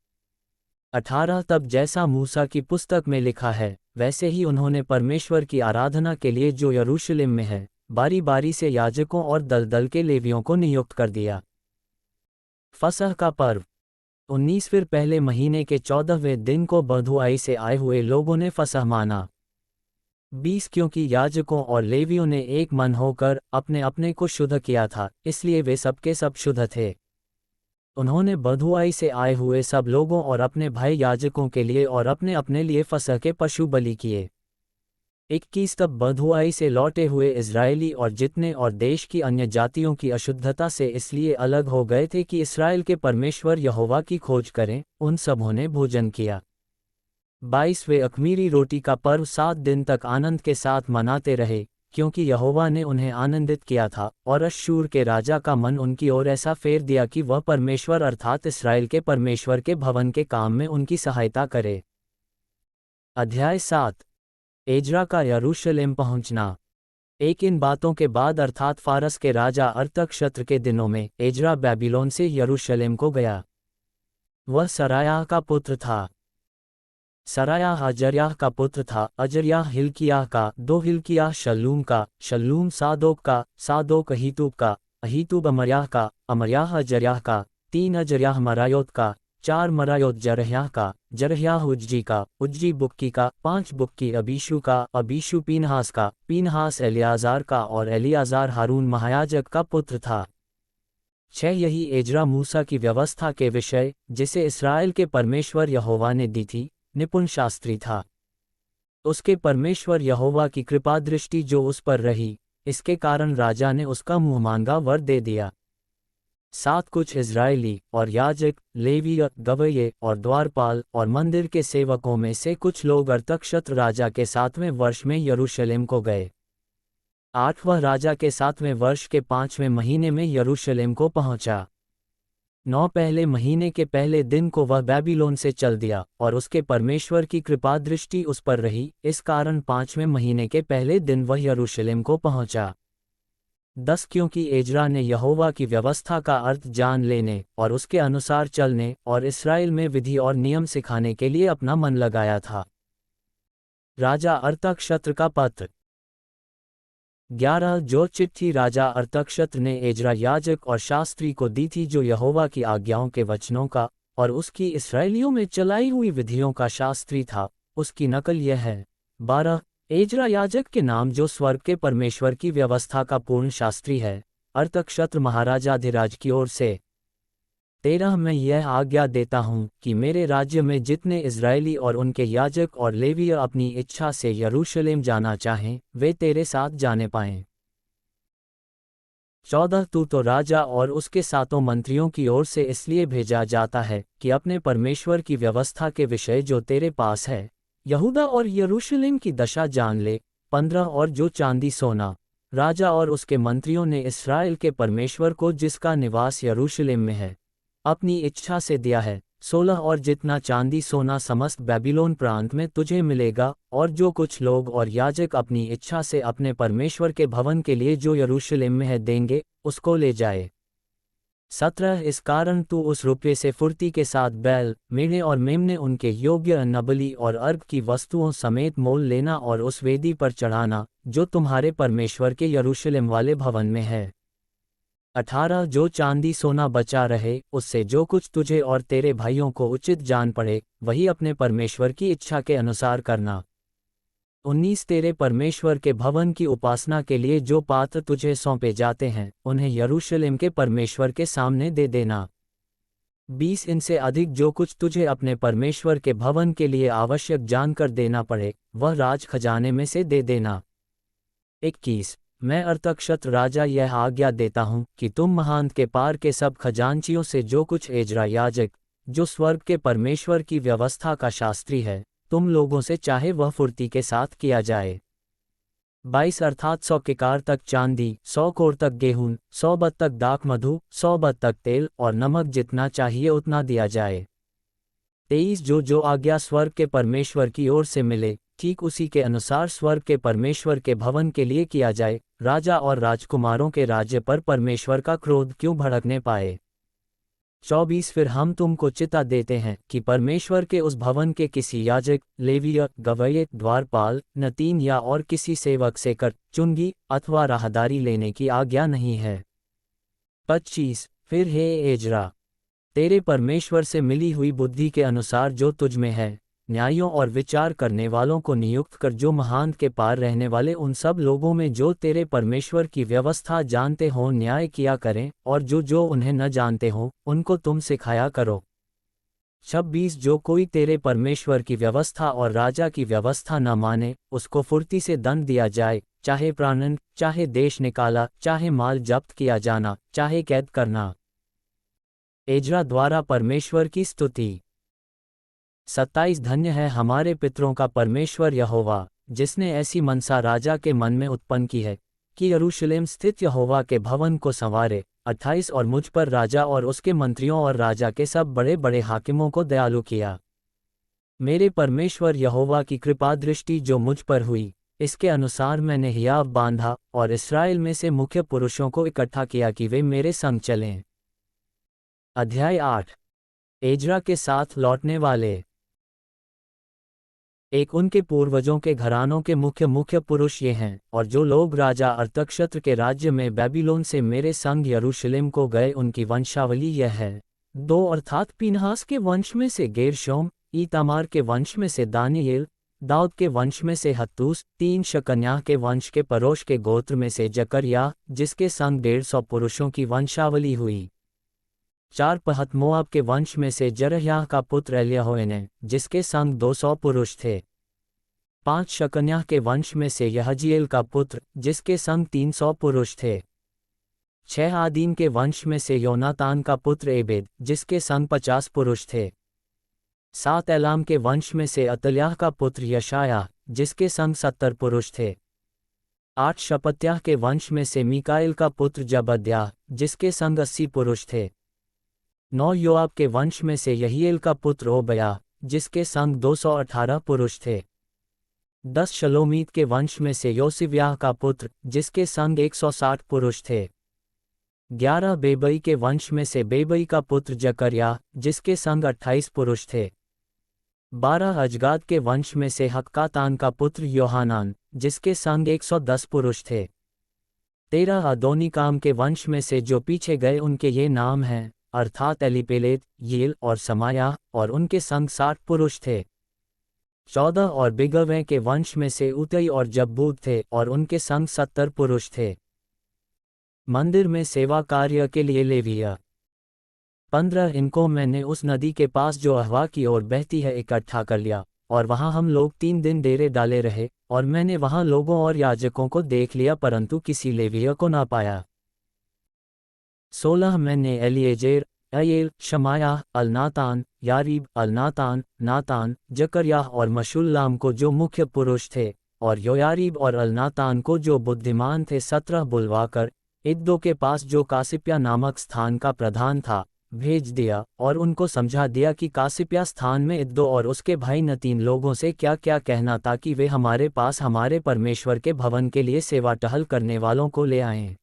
Speaker 1: 18 तब जैसा मूसा की पुस्तक में लिखा है, वैसे ही उन्होंने परमेश्वर की आराधना के लिए जो यरूशलेम में है, बारी बारी से याजकों और दलदल के लेवियों को नियुक्त कर दिया। फसह का पर्व। 19 फिर पहले महीने के 14वें दिन को बंधुआई से आए हुए लोगों ने फसह माना। 20 क्योंकि याजकों और लेवियों ने एक मन होकर अपने अपने को शुद्ध किया था, इसलिए वे सबके सब शुद्ध थे। उन्होंने बंधुआई से आए हुए सब लोगों और अपने भाई याजकों के लिए और अपने अपने लिए फसह के पशु बलि किए। 21 तब बंधुआई से लौटे हुए इजरायली और जितने और देश की अन्य जातियों की अशुद्धता से इसलिए अलग हो गए थे कि इस्राएल के परमेश्वर यहोवा की खोज करें, उन सबों ने भोजन किया। 22 वे अख़मीरी रोटी का पर्व 7 दिन तक आनंद के साथ मनाते रहे, क्योंकि यहोवा ने उन्हें आनंदित किया था, और अश्शूर के राजा का मन उनकी ओर ऐसा फेर दिया कि वह परमेश्वर अर्थात इस्राएल के परमेश्वर के भवन के काम में उनकी सहायता करे। अध्याय 7 एजरा का यरूशलेम पहुंचना। इन बातों के बाद अर्थात फारस के राजा अर्तक्षत्र के दिनों में एजरा बेबीलोन से यरूशलेम को गया। वह सरायाह का पुत्र था। सरायाह अजर्याह का पुत्र था। अजर्याह हिल्कियाह का, 2 हिल्कियाह शल्लूम का, शल्लूम सादोक का, सादोक अहीतूब का, अहीतूब अमर्याह का, अमर्याह अजर्याह का, 3 अजर्याह मरायोत का, 4 मरायोत जरह्याह का, जरह्याह उज्जी का, उज्जी बुक्की का, 5 बुक्की अबीशू का, अबीशू पीनहास का, पीनहास एलियाजार का और एलियाजार हारून महायाजक का पुत्र था। 6 यही एजरा मूसा की व्यवस्था के विषय, जिसे इस्राएल के परमेश्वर यहोवा ने दी थी, निपुण शास्त्री था। उसके परमेश्वर यहोवा की कृपा दृष्टि जो उस पर रही, इसके कारण राजा ने उसका मुंहमांगा वर दे दिया। 7 कुछ इज़राइली और याजक, लेवीय, गवैये और द्वारपाल और मंदिर के सेवकों में से कुछ लोग अर्तक्षत्र राजा के 7वें वर्ष में यरूशलेम को गए। 8 वह राजा के 7वें वर्ष के 5वें महीने में यरूशलेम को पहुंचा। 9 पहले महीने के पहले दिन को वह बेबीलोन से चल दिया और उसके परमेश्वर की कृपा दृष्टि उस पर रही, इस कारण 5वें महीने के पहले दिन वह यरूशलेम को पहुंचा। 10 क्योंकि एजरा ने यहोवा की व्यवस्था का अर्थ जान लेने और उसके अनुसार चलने और इस्राएल में विधि और नियम सिखाने के लिए अपना मन लगाया था। राजा अर्तक्षत्र का पत्र। 11 जो चिट्ठी राजा अर्तक्षत्र ने एजरा याजक और शास्त्री को दी थी, जो यहोवा की आज्ञाओं के वचनों का और उसकी इस्राएलियों में चलाई हुई विधियों का शास्त्री था, उसकी नकल यह है। 12 एजरा याजक के नाम, जो स्वर्ग के परमेश्वर की व्यवस्था का पूर्ण शास्त्री है, अर्तक्षत्र महाराजाधिराज की ओर से। 13 मैं यह आज्ञा देता हूँ कि मेरे राज्य में जितने इज़राइली और उनके याजक और लेवीय अपनी इच्छा से यरूशलेम जाना चाहें, वे तेरे साथ जाने पाएं। 14 तू तो राजा और उसके 7 मंत्रियों की ओर से इसलिए भेजा जाता है कि अपने परमेश्वर की व्यवस्था के विषय जो तेरे पास है, यहूदा और यरूशलेम की दशा जान ले। 15 और जो चांदी सोना राजा और उसके मंत्रियों ने इस्राएल के परमेश्वर को, जिसका निवास यरूशलेम में है, अपनी इच्छा से दिया है। 16 और जितना चांदी सोना समस्त बेबीलोन प्रांत में तुझे मिलेगा, और जो कुछ लोग और याजक अपनी इच्छा से अपने परमेश्वर के भवन के लिए जो यरूशलेम में है देंगे, उसको ले जाए। 17 इस कारण तू उस रुपये से फुर्ती के साथ बैल, मेढ़े और मेमने उनके योग्य अन्नबलि और अर्घ की वस्तुओं समेत मोल लेना और उस वेदी पर चढ़ाना जो तुम्हारे परमेश्वर के यरूशलेम वाले भवन में है। 18 जो चांदी सोना बचा रहे, उससे जो कुछ तुझे और तेरे भाइयों को उचित जान पड़े, वही अपने परमेश्वर की इच्छा के अनुसार करना। 19 तेरे परमेश्वर के भवन की उपासना के लिए जो पात्र तुझे सौंपे जाते हैं, उन्हें यरूशलेम के परमेश्वर के सामने दे देना। 20 इनसे अधिक जो कुछ तुझे अपने परमेश्वर के भवन के लिए आवश्यक जानकर देना पड़े, वह राज खजाने में से दे देना। 21 मैं अर्तक्षत्र राजा यह आज्ञा देता हूँ कि तुम महान्त के पार के सब खजांचियों से जो कुछ एजरा याजक, जो स्वर्ग के परमेश्वर की व्यवस्था का शास्त्री है, तुम लोगों से चाहे वह फुर्ती के साथ किया जाए। 22 अर्थात 100 किकार तक चांदी, 100 कोर तक गेहूं, 100 बत तक दाख मधु, 100 बत तक तेल और नमक, जितना चाहिए उतना दिया जाए। 23 जो आज्ञा स्वर्ग के परमेश्वर की ओर से मिले, ठीक उसी के अनुसार स्वर्ग के परमेश्वर के भवन के लिए किया जाए। राजा और राजकुमारों के राज्य पर परमेश्वर का क्रोध क्यों भड़कने पाए। 24 फिर हम तुमको चिता देते हैं कि परमेश्वर के उस भवन के किसी याजक, लेवीय, गवैये, द्वारपाल, नतीन या और किसी सेवक से कर, चुंगी अथवा राहदारी लेने की आज्ञा नहीं है। 25 फिर हे एजरा, तेरे परमेश्वर से मिली हुई बुद्धि के अनुसार जो तुझ में है, न्यायों और विचार करने वालों को नियुक्त कर, जो महान्त के पार रहने वाले उन सब लोगों में जो तेरे परमेश्वर की व्यवस्था जानते हों न्याय किया करें, और जो उन्हें न जानते हों उनको तुम सिखाया करो। 26 जो कोई तेरे परमेश्वर की व्यवस्था और राजा की व्यवस्था न माने, उसको फुर्ती से दंड दिया जाए, चाहे प्राणन, चाहे देश निकाला, चाहे माल जब्त किया जाना, चाहे कैद करना। एजरा द्वारा परमेश्वर की स्तुति। 27 धन्य है हमारे पितरों का परमेश्वर यहोवा, जिसने ऐसी मनसा राजा के मन में उत्पन्न की है कि यरूशलेम स्थित यहोवा के भवन को संवारे। 28 और मुझ पर राजा और उसके मंत्रियों और राजा के सब बड़े बड़े हाकिमों को दयालु किया। मेरे परमेश्वर यहोवा की कृपा दृष्टि जो मुझ पर हुई, इसके अनुसार मैंने हियाव बांधा और इस्राएल में से मुख्य पुरुषों को इकट्ठा किया कि वे मेरे संग चलें। अध्याय 8 एजरा के साथ लौटने वाले। एक उनके पूर्वजों के घरानों के मुख्य पुरुष ये हैं, और जो लोग राजा अर्तक्षत्र के राज्य में बेबीलोन से मेरे संग यरूशलेम को गए, उनकी वंशावली यह है। 2 अर्थात पीनहास के वंश में से गेरशोम, ईतामार के वंश में से दानियेल, दाऊद के वंश में से हत्तूस, 3 शकन्याह के वंश के परोश के गोत्र में से जकर्याह, जिसके संग 150 पुरुषों की वंशावली हुई। 4 पहत मोआब के वंश में से जरह्याह का पुत्र एल्याहोएने, जिसके संग 200 पुरुष थे। 5 शकन्याह के वंश में से यहजीएल का पुत्र, जिसके संग 300 पुरुष थे। 6 आदीन के वंश में से योनातान का पुत्र एबेद, जिसके संग 50 पुरुष थे। 7 एलाम के वंश में से अतल्याह का पुत्र यशायाह, जिसके संग 70 पुरुष थे। 8 शपत्याह के वंश में से मीकाएल का पुत्र जबद्याह, जिसके संग 80 पुरुष थे। 9 योआब के वंश में से यहीएल का पुत्र ओबयाह, जिसके संग 218 पुरुष थे। 10 शलोमीत के वंश में से योसिव्याह का पुत्र, जिसके संग 160 पुरुष थे। 11 बेबई के वंश में से बेबई का पुत्र जकर्याह, जिसके संग 28 पुरुष थे। 12 अजगाद के वंश में से हक्कातान का पुत्र योहानान, जिसके संग 110 पुरुष थे। 13 अदोनीकाम के वंश में से जो पीछे गए उनके ये नाम हैं, अर्थात एलीपेलेत, येल और समायाह, और उनके संग 60 पुरुष थे। 14 और बिगवै के वंश में से उतई और जब्बूद थे, और उनके संग 70 पुरुष थे। मंदिर में सेवा कार्य के लिए लेविया। 15 इनको मैंने उस नदी के पास जो अहवा की ओर बहती है इकट्ठा कर लिया, और वहां हम लोग 3 दिन डेरे डाले रहे, और मैंने वहां लोगों और याजकों को देख लिया, परंतु किसी लेविया को ना पाया। 16 मैंने एलिएजेर, अयेल, शमायाह, अलनातान, यारीब, अलनातान, नातान, जकर्याह और मशुल्लाम को जो मुख्य पुरुष थे, और योयारीब और अलनातान को जो बुद्धिमान थे 17 बुलवाकर इद्दो के पास जो कासिप्या नामक स्थान का प्रधान था भेज दिया, और उनको समझा दिया कि कासिप्या स्थान में इद्दो और उसके भाई नतीन लोगों से क्या क्या कहना, ताकि वे हमारे पास हमारे परमेश्वर के भवन के लिए सेवा टहल करने वालों को ले आएं।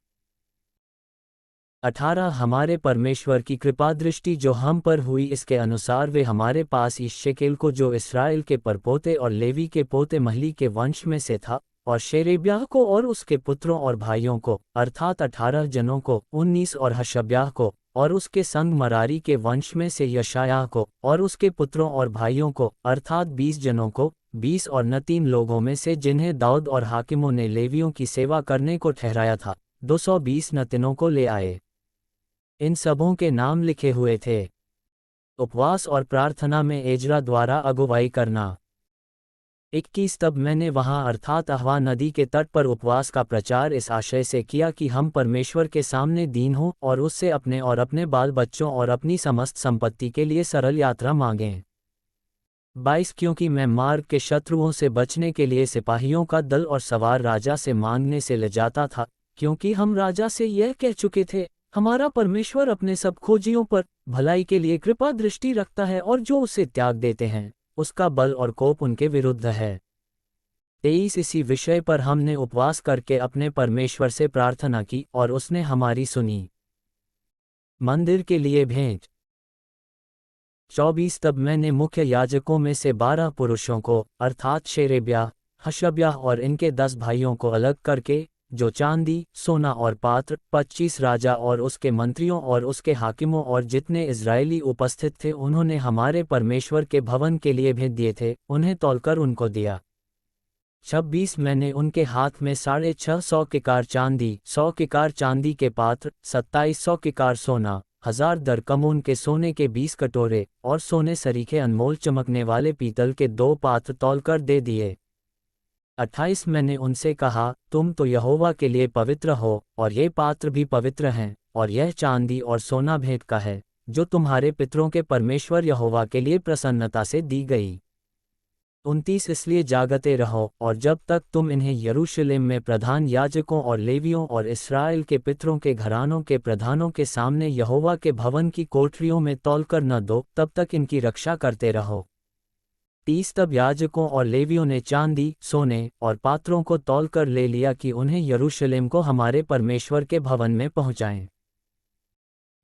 Speaker 1: 18 हमारे परमेश्वर की कृपा दृष्टि जो हम पर हुई, इसके अनुसार वे हमारे पास इस शेकेल को जो इस्राएल के परपोते और लेवी के पोते महली के वंश में से था, और शेरेब्याह को और उसके पुत्रों और भाइयों को, अर्थात 18 जनों को, 19 और हशब्याह को, और उसके संग मरारी के वंश में से यशायाह को, और उसके पुत्रों और भाइयों को, अर्थात 20 जनों को, 20 और नतीन लोगों में से जिन्हें दाऊद और हाकिमों ने लेवियों की सेवा करने को ठहराया था, 220 नतीनों को ले आए। इन सबों के नाम लिखे हुए थे। उपवास और प्रार्थना में एजरा द्वारा अगुवाई करना। 21 तब मैंने वहां अर्थात अहवा नदी के तट पर उपवास का प्रचार इस आशय से किया कि हम परमेश्वर के सामने दीन हों और उससे अपने और अपने बाल बच्चों और अपनी समस्त संपत्ति के लिए सरल यात्रा मांगें। 22 क्योंकि मैं मार्ग के शत्रुओं से बचने के लिए सिपाहियों का दल और सवार राजा से मांगने से ले जाता था, क्योंकि हम राजा से यह कह चुके थे, हमारा परमेश्वर अपने सब खोजियों पर भलाई के लिए कृपा दृष्टि रखता है, और जो उसे त्याग देते हैं उसका बल और कोप उनके विरुद्ध है। 23 इसी विषय पर हमने उपवास करके अपने परमेश्वर से प्रार्थना की, और उसने हमारी सुनी। मंदिर के लिए भेंट। 24 तब मैंने मुख्य याजकों में से 12 पुरुषों को, अर्थात शेरेब्याह, हशब्याह और इनके 10 भाइयों को अलग करके, जो चांदी, सोना और पात्र, 25 राजा और उसके मंत्रियों और उसके हाकिमों और जितने इजरायली उपस्थित थे उन्होंने हमारे परमेश्वर के भवन के लिए भेज दिए थे, उन्हें तौलकर उनको दिया। 26 मैंने उनके हाथ में 650 किकार चांदी, 100 किकार चांदी के पात्र, 2700 किकार सोना, 1000 दरकमून के सोने के 20 कटोरे, और सोने सरीखे अनमोल चमकने वाले पीतल के 2 पात्र तौलकर दे दिए। 28 मैंने उनसे कहा, तुम तो यहोवा के लिए पवित्र हो, और ये पात्र भी पवित्र हैं, और यह चांदी और सोना भेंट का है, जो तुम्हारे पितरों के परमेश्वर यहोवा के लिए प्रसन्नता से दी गई। 29 इसलिए जागते रहो, और जब तक तुम इन्हें यरूशलेम में प्रधान याजकों और लेवियों और इस्राएल के पितरों के घरानों के प्रधानों के सामने यहोवा के भवन की कोठरियों में तौलकर न दो, तब तक इनकी रक्षा करते रहो। 30 तब याजकों और लेवियों ने चांदी, सोने और पात्रों को तौलकर ले लिया कि उन्हें यरूशलेम को हमारे परमेश्वर के भवन में पहुंचाएं।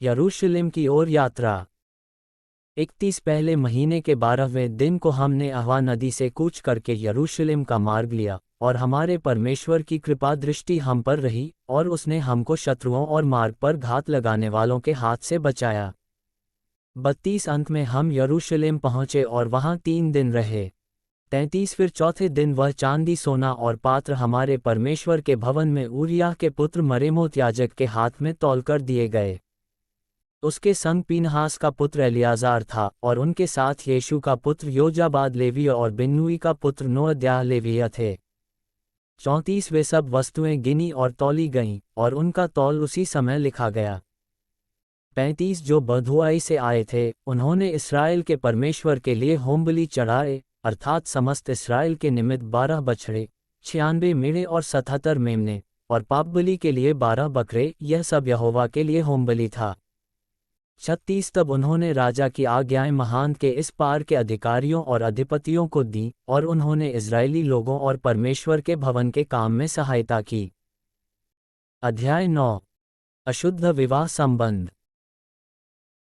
Speaker 1: यरूशलेम की ओर यात्रा। 31 पहले महीने के 12वें दिन को हमने अहवा नदी से कूच करके यरूशलेम का मार्ग लिया, और हमारे परमेश्वर की कृपा दृष्टि हम पर रही, और उसने हमको शत्रुओं और मार्ग पर घात लगाने वालों के हाथ से बचाया। 32 अंत में हम यरूशलेम पहुँचे और वहाँ 3 दिन रहे। 33 फिर चौथे दिन वह चांदी, सोना और पात्र हमारे परमेश्वर के भवन में ऊरिय्याह के पुत्र मरेमोत याजक के हाथ में तौलकर दिए गए। उसके संग पीनहास का पुत्र एलियाजार था, और उनके साथ यीशु का पुत्र योजाबाद लेवीय और बिन्नुई का पुत्र नोअद्याह लेवीय थे। 34 वे सब वस्तुएं गिनी और तौली गईं, और उनका तौल उसी समय लिखा गया। 35 जो बधुआई से आए थे, उन्होंने इस्राएल के परमेश्वर के लिए होमबलि चढ़ाए, अर्थात समस्त इस्राएल के निमित्त 12 बछड़े, 96 मेढ़े और 77 मेमने, और पापबलि के लिए 12 बकरे, यह सब यहोवा के लिए होमबलि था। 36 तब उन्होंने राजा की आज्ञाएं महान के इस पार के अधिकारियों और अधिपतियों को दी, और उन्होंने इस्राएली लोगों और परमेश्वर के भवन के काम में सहायता की। अध्याय 9। अशुद्ध विवाह संबंध।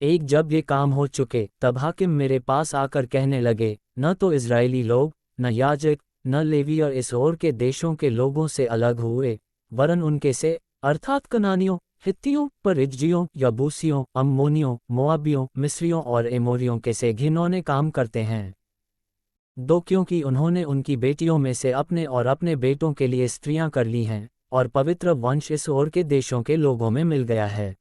Speaker 1: एक जब ये काम हो चुके, तब हाकिम मेरे पास आकर कहने लगे, न तो इस्राएली लोग, न याजक, न लेवी और इस ओर के देशों के लोगों से अलग हुए, वरन उनके से, अर्थात कनानियों, हित्तियों, परिज्जियों, यबूसियों, अम्मोनियों, मोआबियों, मिस्रियों और एमोरियों के से घिनौने काम करते हैं। दो क्योंकि उन्होंने उनकी बेटियों में से अपने और अपने बेटों के लिए स्त्रियां कर ली हैं, और पवित्र वंश इस ओर के देशों के लोगों में मिल गया है।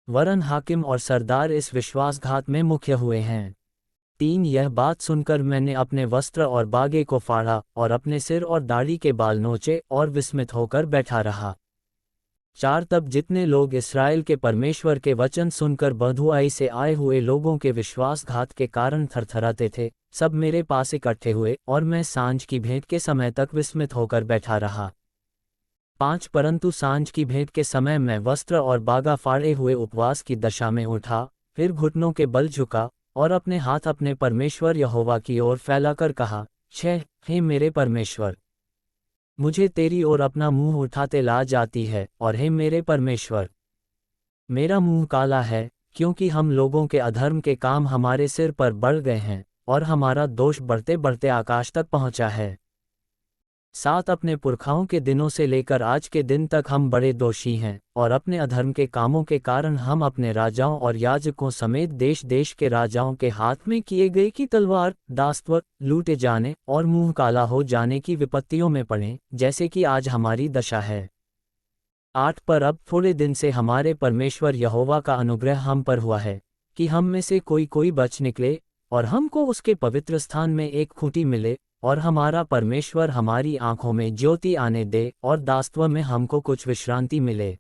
Speaker 1: वरन हाकिम और सरदार इस विश्वासघात में मुख्य हुए हैं। 3 यह बात सुनकर मैंने अपने वस्त्र और बागे को फाड़ा, और अपने सिर और दाढ़ी के बाल नोचे, और विस्मित होकर बैठा रहा। 4 तब जितने लोग इस्राएल के परमेश्वर के वचन सुनकर बधुआई से आए हुए लोगों के विश्वासघात के कारण थरथराते थे, सब मेरे पास इकट्ठे हुए, और मैं सांझ की भेंट के समय तक विस्मित होकर बैठा रहा। 5 परंतु सांझ की भेंट के समय मैं वस्त्र और बागा फाड़े हुए उपवास की दशा में उठा, फिर घुटनों के बल झुका, और अपने हाथ अपने परमेश्वर यहोवा की ओर फैलाकर कहा, हे मेरे परमेश्वर, मुझे तेरी ओर अपना मुंह उठाते लाज आती है, और हे मेरे परमेश्वर, मेरा मुंह काला है, क्योंकि हम लोगों के अधर्म के काम हमारे सिर पर बढ़ गए हैं, और हमारा दोष बढ़ते बढ़ते आकाश तक पहुंचा है। 7 अपने पुरखाओं के दिनों से लेकर आज के दिन तक हम बड़े दोषी हैं, और अपने अधर्म के कामों के कारण हम अपने राजाओं और याजकों समेत देश देश के राजाओं के हाथ में किए गए की तलवार, दासत्व, लूटे जाने और मुंह काला हो जाने की विपत्तियों में पड़े, जैसे कि आज हमारी दशा है। 8 पर अब थोड़े दिन से हमारे परमेश्वर यहोवा का अनुग्रह हम पर हुआ है, कि हम में से कोई बच निकले, और हमको उसके पवित्र स्थान में एक खूंटी मिले, और हमारा परमेश्वर हमारी आंखों में ज्योति आने दे, और दासत्व में हमको कुछ विश्रांति मिले।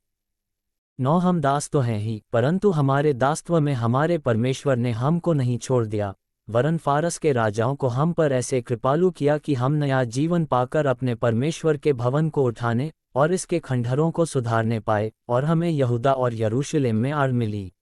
Speaker 1: 9 हम दास तो हैं ही, परंतु हमारे दासत्व में हमारे परमेश्वर ने हमको नहीं छोड़ दिया, वरन फारस के राजाओं को हम पर ऐसे कृपालु किया कि हम नया जीवन पाकर अपने परमेश्वर के भवन को उठाने और इसके खंडहरों को सुधारने पाए, और हमें यहूदा और यरूशलेम में आड़ मिली।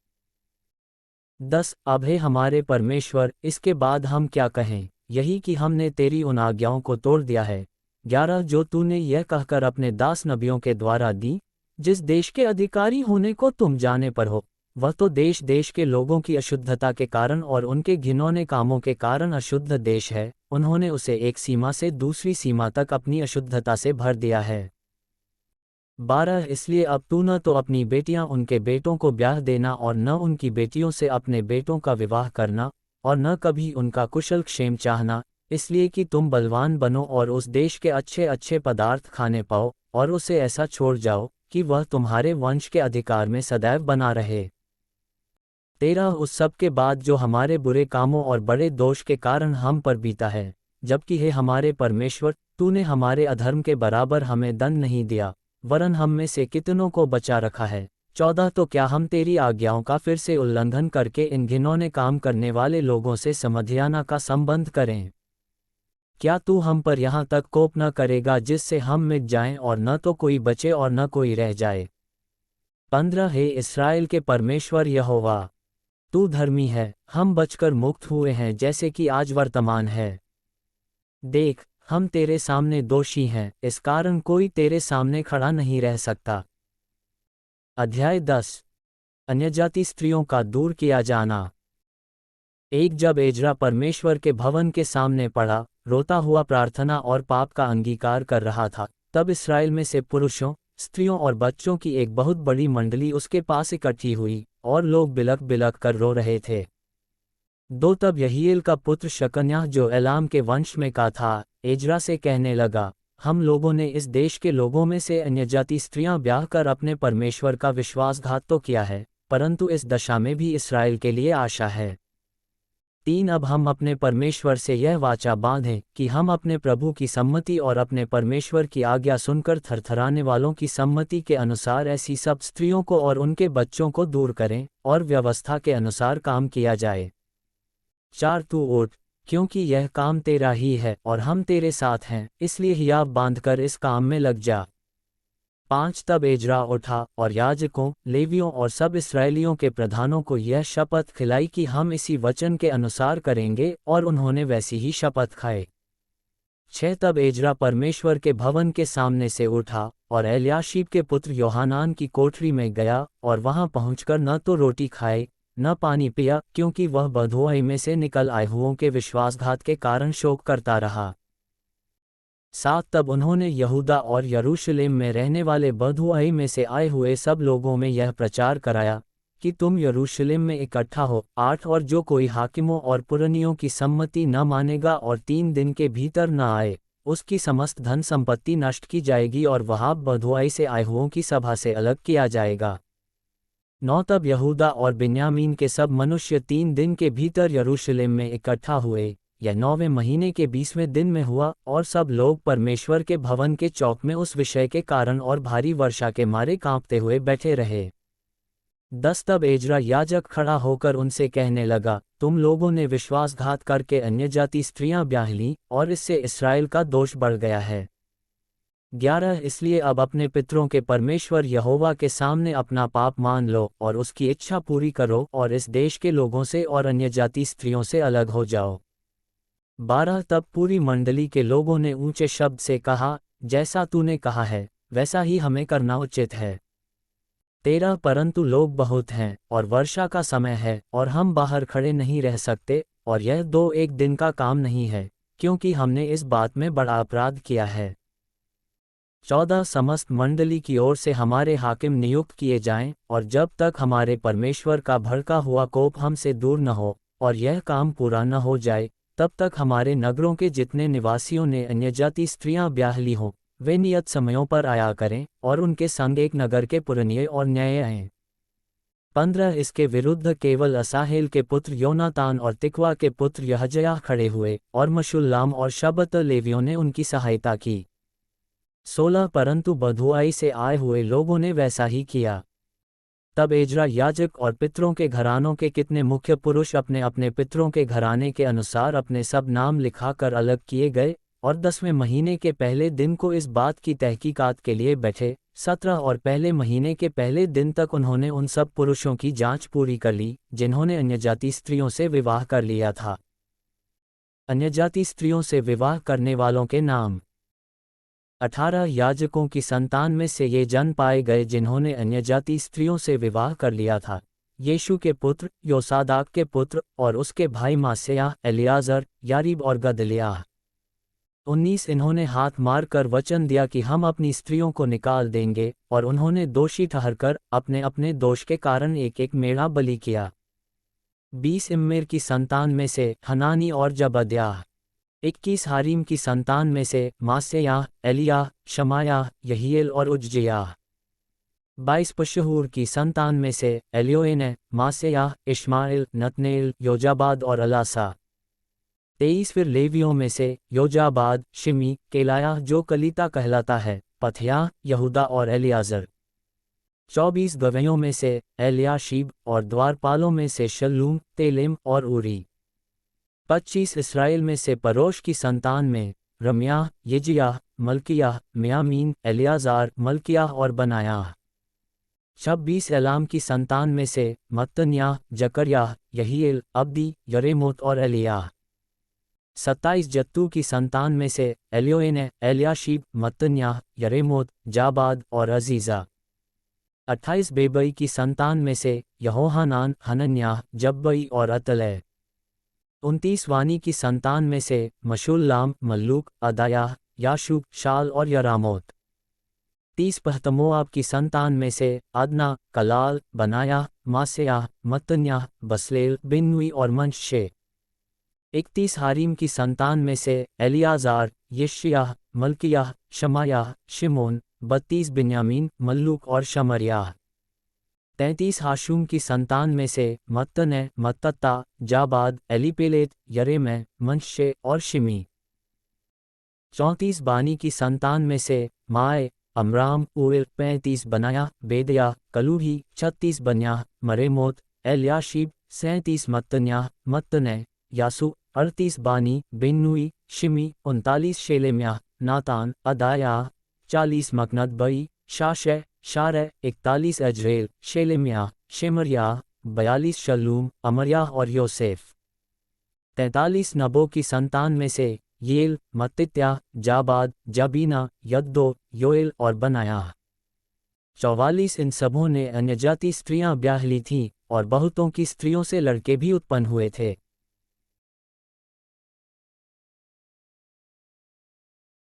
Speaker 1: 10 अब हे हमारे परमेश्वर, इसके बाद हम क्या कहें, यही कि हमने तेरी उन आज्ञाओं को तोड़ दिया है। 11 जो तूने यह कहकर अपने दास नबियों के द्वारा दी, जिस देश के अधिकारी होने को तुम जाने पर हो, वह तो देश देश के लोगों की अशुद्धता के कारण और उनके घिनौने कामों के कारण अशुद्ध देश है। उन्होंने उसे एक सीमा से दूसरी सीमा तक अपनी अशुद्धता से भर दिया है। 12 इसलिए अब तू न तो अपनी बेटियां उनके बेटों को ब्याह देना और न उनकी बेटियों से अपने बेटों का विवाह करना, और न कभी उनका कुशल क्षेम चाहना, इसलिए कि तुम बलवान बनो और उस देश के अच्छे अच्छे पदार्थ खाने पाओ, और उसे ऐसा छोड़ जाओ कि वह तुम्हारे वंश के अधिकार में सदैव बना रहे। 13 उस सब के बाद जो हमारे बुरे कामों और बड़े दोष के कारण हम पर बीता है, जबकि हे हमारे परमेश्वर, तूने हमारे अधर्म के बराबर हमें दंड नहीं दिया, वरन हम में से कितनों को बचा रखा है। 14 तो क्या हम तेरी आज्ञाओं का फिर से उल्लंघन करके इन घिनौने काम करने वाले लोगों से समधियाना का संबंध करें? क्या तू हम पर यहाँ तक कोप न करेगा जिससे हम मिट जाएं और न तो कोई बचे और न कोई रह जाए? 15 हे इस्राएल के परमेश्वर यहोवा, तू धर्मी है, हम बचकर मुक्त हुए हैं जैसे कि आज वर्तमान है। देख, हम तेरे सामने दोषी हैं, इस कारण कोई तेरे सामने खड़ा नहीं रह सकता। अध्याय 10 अन्यजाति स्त्रियों का दूर किया जाना। एक जब एजरा परमेश्वर के भवन के सामने पड़ा, रोता हुआ प्रार्थना और पाप का अंगीकार कर रहा था, तब इस्राएल में से पुरुषों, स्त्रियों और बच्चों की एक बहुत बड़ी मंडली उसके पास इकट्ठी हुई, और लोग बिलख बिलख कर रो रहे थे। 2 तब यहीएल का पुत्र शकन्याह जो एलाम के वंश में का था, एजरा से कहने लगा, हम लोगों ने इस देश के लोगों में से अन्यजाति स्त्रियां ब्याह कर अपने परमेश्वर का विश्वासघात तो किया है, परंतु इस दशा में भी इसराइल के लिए आशा है। 3 अब हम अपने परमेश्वर से यह वाचा बांधें कि हम अपने प्रभु की सम्मति और अपने परमेश्वर की आज्ञा सुनकर थरथराने वालों की सम्मति के अनुसार ऐसी सब स्त्रियों को और उनके बच्चों को दूर करें, और व्यवस्था के अनुसार काम किया जाए। 4 तू उठ, क्योंकि यह काम तेरा ही है और हम तेरे साथ हैं, इसलिए हियाव बांधकर इस काम में लग जा। 5 तब एजरा उठा और याजकों, लेवियों और सब इस्राएलियों के प्रधानों को यह शपथ खिलाई कि हम इसी वचन के अनुसार करेंगे, और उन्होंने वैसी ही शपथ खाए। 6 तब एजरा परमेश्वर के भवन के सामने से उठा और एलयाशीब के पुत्र योहानान की कोठरी में गया, और वहां पहुंचकर न तो रोटी खाए न पानी पिया, क्योंकि वह बधुआई में से निकल आए हुओं के विश्वासघात के कारण शोक करता रहा। 7 तब उन्होंने यहूदा और यरूशलेम में रहने वाले बधुआई में से आए हुए सब लोगों में यह प्रचार कराया कि तुम यरूशलेम में इकट्ठा हो। 8 और जो कोई हाकिमों और पुरनियों की सम्मति न मानेगा और 3 दिन के भीतर न आए, उसकी समस्त धन संपत्ति नष्ट की जाएगी और वह बधुआई से आए हुओं की सभा से अलग किया जाएगा। 9 तब यहूदा और बिन्यामीन के सब मनुष्य 3 दिन के भीतर यरूशलेम में इकट्ठा हुए। यह 9वें महीने के 20वें दिन में हुआ, और सब लोग परमेश्वर के भवन के चौक में उस विषय के कारण और भारी वर्षा के मारे कांपते हुए बैठे रहे। 10 तब एजरा याजक खड़ा होकर उनसे कहने लगा, तुम लोगों ने विश्वासघात करके अन्यजाति स्त्रियां ब्याह लीं, और इससे इसराइल का दोष बढ़ गया है। 11 इसलिए अब अपने पितरों के परमेश्वर यहोवा के सामने अपना पाप मान लो और उसकी इच्छा पूरी करो, और इस देश के लोगों से और अन्यजाति स्त्रियों से अलग हो जाओ। 12 तब पूरी मंडली के लोगों ने ऊंचे शब्द से कहा, जैसा तूने कहा है वैसा ही हमें करना उचित है। 13 परंतु लोग बहुत हैं और वर्षा का समय है, और हम बाहर खड़े नहीं रह सकते, और यह 2-1 दिन का काम नहीं है, क्योंकि हमने इस बात में बड़ा अपराध किया है। 14 समस्त मंडली की ओर से हमारे हाकिम नियुक्त किए जाएं, और जब तक हमारे परमेश्वर का भड़का हुआ कोप हमसे दूर न हो और यह काम पूरा न हो जाए, तब तक हमारे नगरों के जितने निवासियों ने अन्यजाति स्त्रियां ब्याह ली हों, वे नियत समयों पर आया करें, और उनके संग एक नगर के पुरनिये और न्याय आएं। 15 इसके विरुद्ध केवल असाहेल के पुत्र योनातान और तिकवा के पुत्र यहजयाह खड़े हुए, और मशुल्लाम और शबत लेवियों ने उनकी सहायता की। 16 परंतु बधुआई से आए हुए लोगों ने वैसा ही किया। तब एजरा याजक और पितरों के घरानों के कितने मुख्य पुरुष अपने अपने पितरों के घराने के अनुसार अपने सब नाम लिखाकर अलग किए गए, और 10वें महीने के पहले दिन को इस बात की तहकीकात के लिए बैठे। 17 और पहले महीने के पहले दिन तक उन्होंने उन सब पुरुषों की जांच पूरी कर ली जिन्होंने अन्यजाति स्त्रियों से विवाह कर लिया था। अन्यजाति स्त्रियों से विवाह करने वालों के नाम। 18 याजकों की संतान में से ये जन पाए गए जिन्होंने अन्यजाति स्त्रियों से विवाह कर लिया था, यीशु के पुत्र, योसादाक के पुत्र, और उसके भाई मासेयाह, एलियाजर, यारीब और गदलियाह। 19 इन्होंने हाथ मारकर वचन दिया कि हम अपनी स्त्रियों को निकाल देंगे, और उन्होंने दोषी ठहरकर अपने अपने दोष के कारण एक एक मेढ़ा बलि किया। 20 इम्मेर की संतान में से हनानी और जबद्याह। 21 हारीम की संतान में से मासेयाह, एलियाह, शमायाह, यहीएल और उज्जियाह। 22 पशहूर की संतान में से एलियोएने, मासेयाह, इश्माएल, नतनेल, योजाबाद और अलासा। 23 फिर लेवियों में से योजाबाद, शिमी, केलायाह जो कलीता कहलाता है, पथयाह, यहूदा और एलियाजर। 24 गवैयों में से एलियाशीब, और द्वारपालों में से शल्लूम, तेलेम और ऊरी। 25 इसराइल में से परोश की संतान में रम्याह, यजियाह, मल्कियाह, मियामीन, एलियाजार, मल्कियाह और बनायाह। 26 एलाम की संतान में से मत्तन्याह, जकरयाह, यहीएल, अब्दी, यरेमोत और एलियाह। 27 जत्तू की संतान में से एलियोएने, एलियाशीब, मत्तन्याह, यरेमोत, जाबाद और अजीज़ा। 28 बेबई की संतान में से यहोहानान, हनन्याह, जब्बई और अतलै। 29 वानी की संतान में से मशुल्लाम, मल्लूक, अदायाह, याशूब, शाल और यरामोत। 30 पहतमोआब की संतान में से अदना, कलाल, बनायाह, मासेयाह, मत्तन्याह, बसलेल, बिन्नुई और मंशे। 31 हारीम की संतान में से एलियाजार, यशियाह, मल्कियाह, शमायाह, शिमोन। 32 बिन्यामीन, मल्लूक और शमरियाह। 33 हाशूम की संतान में से मत्तनै, मत्तत्ता, जाबाद, एलीपेलेत, यरेमै, मनश्शे और शिमी। 34 बानी की संतान में से माए, अमराम, उर। 35 बनाया, बेदया, कलूही। 36 बन्याह, मरेमोत, एलयाशीब। 37 मत्तन्याह, मत्तनै, यासु। 38 बानी, बिन्नुई, शिमी। 39 शेलेम्याह, नातान, अदाया। 40 मकनद बई, शाशै, शारै। 41 अजरेल, शेलेम्याह, शेमरियाह। 42 शल्लूम, अमर्याह और योसेफ। 43 नबो की संतान में से येल, मत्तित्याह, जाबाद, जाबीना, यद्दो, योएल और बनायाह। 44 इन सबों ने अन्यजाति स्त्रियां ब्याह ली थीं और बहुतों की स्त्रियों से लड़के भी उत्पन्न हुए थे।